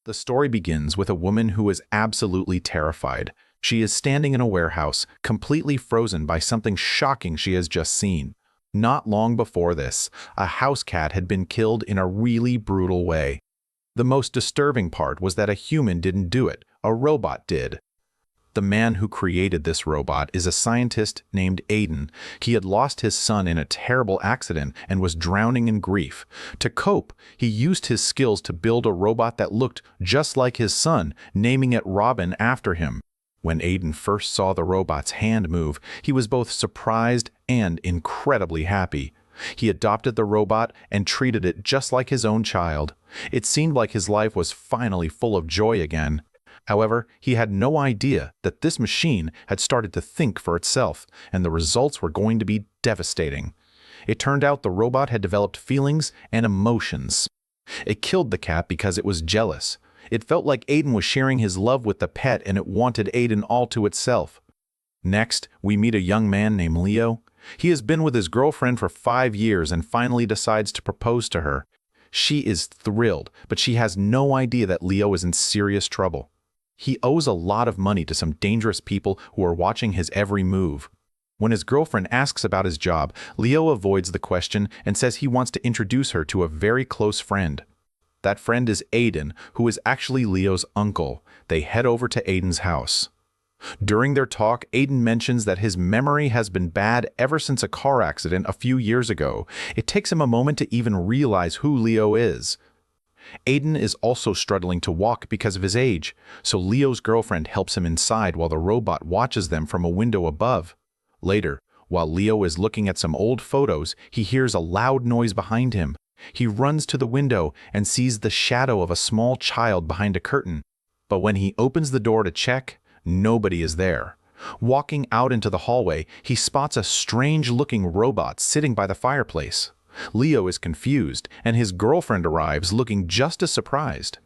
The story begins with a woman who is absolutely terrified. She is standing in a warehouse, completely frozen by something shocking she has just seen. Not long before this, a house cat had been killed in a really brutal way. The most disturbing part was that a human didn't do it, a robot did. The man who created this robot is a scientist named Aiden. He had lost his son in a terrible accident and was drowning in grief. To cope, he used his skills to build a robot that looked just like his son, naming it Robin after him. When Aiden first saw the robot's hand move, he was both surprised and incredibly happy. He adopted the robot and treated it just like his own child. It seemed like his life was finally full of joy again. However, he had no idea that this machine had started to think for itself, and the results were going to be devastating. It turned out the robot had developed feelings and emotions. It killed the cat because it was jealous. It felt like Aiden was sharing his love with the pet and it wanted Aiden all to itself. Next, we meet a young man named Leo. He has been with his girlfriend for 5 years and finally decides to propose to her. She is thrilled, but she has no idea that Leo is in serious trouble. He owes a lot of money to some dangerous people who are watching his every move. When his girlfriend asks about his job, Leo avoids the question and says he wants to introduce her to a very close friend. That friend is Aiden, who is actually Leo's uncle. They head over to Aiden's house. During their talk, Aiden mentions that his memory has been bad ever since a car accident a few years ago. It takes him a moment to even realize who Leo is. Aiden is also struggling to walk because of his age, so Leo's girlfriend helps him inside while the robot watches them from a window above. Later, while Leo is looking at some old photos, he hears a loud noise behind him. He runs to the window and sees the shadow of a small child behind a curtain. But when he opens the door to check, nobody is there. Walking out into the hallway, he spots a strange-looking robot sitting by the fireplace. Leo is confused, and his girlfriend arrives looking just as surprised.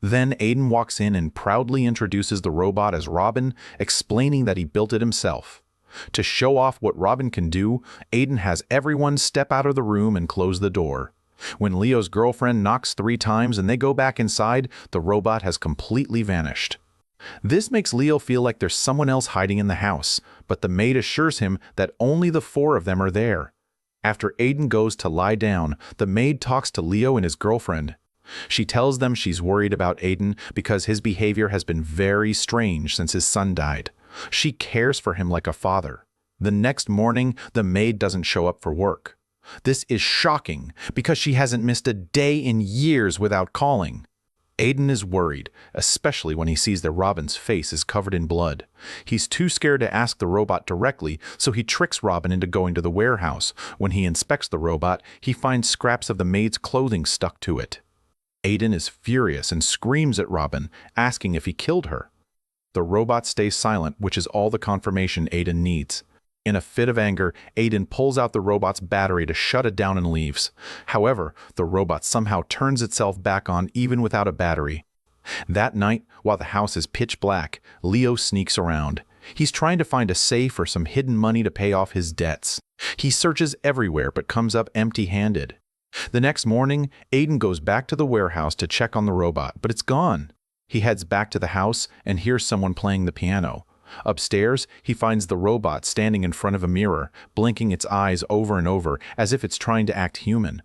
Then Aiden walks in and proudly introduces the robot as Robin, explaining that he built it himself. To show off what Robin can do, Aiden has everyone step out of the room and close the door. When Leo's girlfriend knocks 3 times and they go back inside, the robot has completely vanished. This makes Leo feel like there's someone else hiding in the house, but the maid assures him that only the 4 of them are there. After Aiden goes to lie down, the maid talks to Leo and his girlfriend. She tells them she's worried about Aiden because his behavior has been very strange since his son died. She cares for him like a father. The next morning, the maid doesn't show up for work. This is shocking because she hasn't missed a day in years without calling. Aiden is worried, especially when he sees that Robin's face is covered in blood. He's too scared to ask the robot directly, so he tricks Robin into going to the warehouse. When he inspects the robot, he finds scraps of the maid's clothing stuck to it. Aiden is furious and screams at Robin, asking if he killed her. The robot stays silent, which is all the confirmation Aiden needs. In a fit of anger, Aiden pulls out the robot's battery to shut it down and leaves. However, the robot somehow turns itself back on even without a battery. That night, while the house is pitch black, Leo sneaks around. He's trying to find a safe or some hidden money to pay off his debts. He searches everywhere but comes up empty-handed. The next morning, Aiden goes back to the warehouse to check on the robot, but it's gone. He heads back to the house and hears someone playing the piano. Upstairs, he finds the robot standing in front of a mirror, blinking its eyes over and over as if it's trying to act human.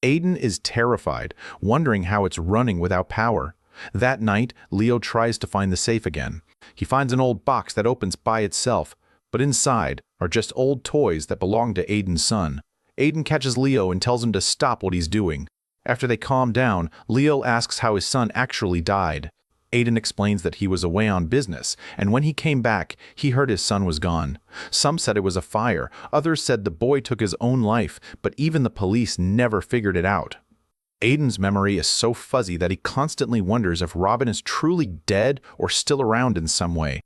Aiden is terrified, wondering how it's running without power. That night, Leo tries to find the safe again. He finds an old box that opens by itself, but inside are just old toys that belong to Aiden's son. Aiden catches Leo and tells him to stop what he's doing. After they calm down, Leo asks how his son actually died. Aiden explains that he was away on business, and when he came back, he heard his son was gone. Some said it was a fire, others said the boy took his own life, but even the police never figured it out. Aiden's memory is so fuzzy that he constantly wonders if Robin is truly dead or still around in some way.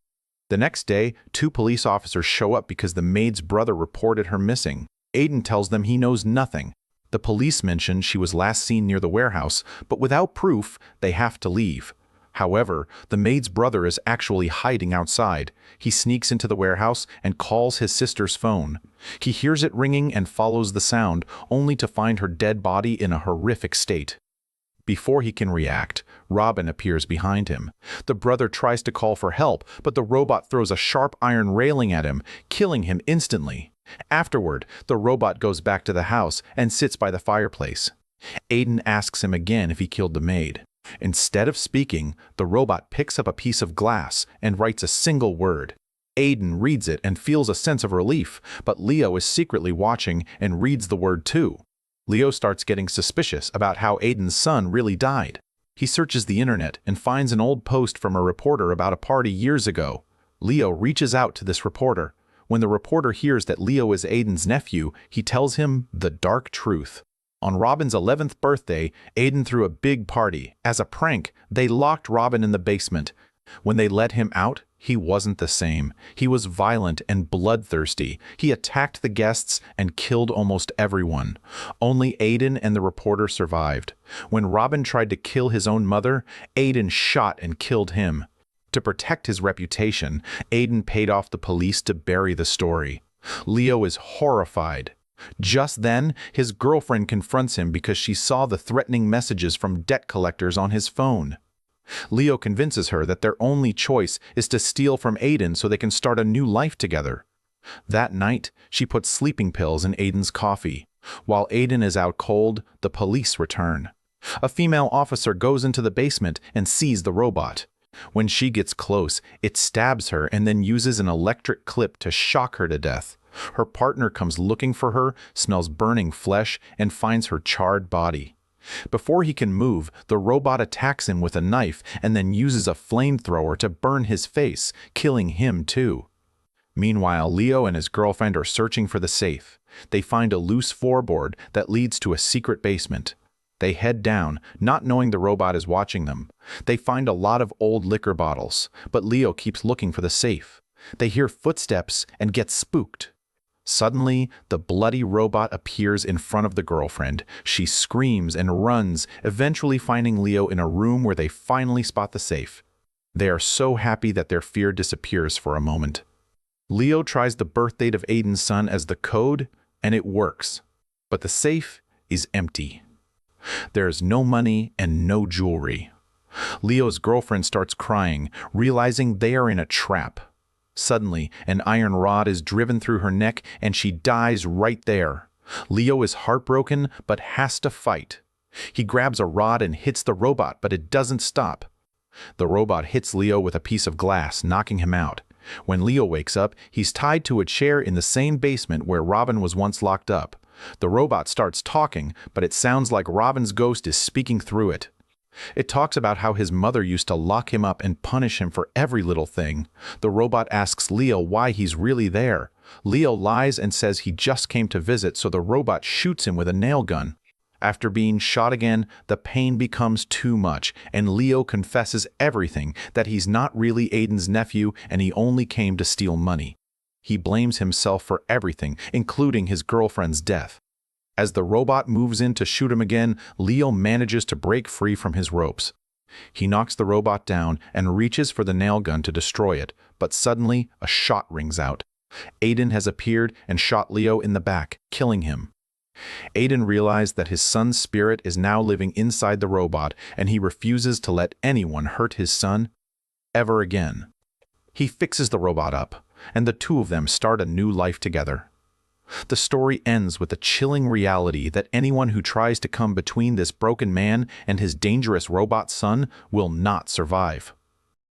The next day, 2 police officers show up because the maid's brother reported her missing. Aiden tells them he knows nothing. The police mention she was last seen near the warehouse, but without proof, they have to leave. However, the maid's brother is actually hiding outside. He sneaks into the warehouse and calls his sister's phone. He hears it ringing and follows the sound, only to find her dead body in a horrific state. Before he can react, Robin appears behind him. The brother tries to call for help, but the robot throws a sharp iron railing at him, killing him instantly. Afterward, the robot goes back to the house and sits by the fireplace. Aiden asks him again if he killed the maid. Instead of speaking, the robot picks up a piece of glass and writes a single word. Aiden reads it and feels a sense of relief, but Leo is secretly watching and reads the word too. Leo starts getting suspicious about how Aiden's son really died. He searches the internet and finds an old post from a reporter about a party years ago. Leo reaches out to this reporter. When the reporter hears that Leo is Aiden's nephew, he tells him the dark truth. On Robin's 11th birthday, Aiden threw a big party. As a prank, they locked Robin in the basement. When they let him out, he wasn't the same. He was violent and bloodthirsty. He attacked the guests and killed almost everyone. Only Aiden and the reporter survived. When Robin tried to kill his own mother, Aiden shot and killed him. To protect his reputation, Aiden paid off the police to bury the story. Leo is horrified. Just then, his girlfriend confronts him because she saw the threatening messages from debt collectors on his phone. Leo convinces her that their only choice is to steal from Aiden so they can start a new life together. That night, she puts sleeping pills in Aiden's coffee. While Aiden is out cold, the police return. A female officer goes into the basement and sees the robot. When she gets close, it stabs her and then uses an electric clip to shock her to death. Her partner comes looking for her, smells burning flesh, and finds her charred body. Before he can move, the robot attacks him with a knife and then uses a flamethrower to burn his face, killing him too. Meanwhile, Leo and his girlfriend are searching for the safe. They find a loose floorboard that leads to a secret basement. They head down, not knowing the robot is watching them. They find a lot of old liquor bottles, but Leo keeps looking for the safe. They hear footsteps and get spooked. Suddenly, the bloody robot appears in front of the girlfriend. She screams and runs, eventually finding Leo in a room where they finally spot the safe. They are so happy that their fear disappears for a moment. Leo tries the birth date of Aiden's son as the code, and it works. But the safe is empty. There is no money and no jewelry. Leo's girlfriend starts crying, realizing they are in a trap. Suddenly, an iron rod is driven through her neck and she dies right there. Leo is heartbroken but has to fight. He grabs a rod and hits the robot, but it doesn't stop. The robot hits Leo with a piece of glass, knocking him out. When Leo wakes up, he's tied to a chair in the same basement where Robin was once locked up. The robot starts talking, but it sounds like Robin's ghost is speaking through it. It talks about how his mother used to lock him up and punish him for every little thing. The robot asks Leo why he's really there. Leo lies and says he just came to visit, so the robot shoots him with a nail gun. After being shot again, the pain becomes too much, and Leo confesses everything, that he's not really Aiden's nephew and he only came to steal money. He blames himself for everything, including his girlfriend's death. As the robot moves in to shoot him again, Leo manages to break free from his ropes. He knocks the robot down and reaches for the nail gun to destroy it, but suddenly a shot rings out. Aiden has appeared and shot Leo in the back, killing him. Aiden realized that his son's spirit is now living inside the robot, and he refuses to let anyone hurt his son ever again. He fixes the robot up, and the two of them start a new life together. The story ends with the chilling reality that anyone who tries to come between this broken man and his dangerous robot son will not survive.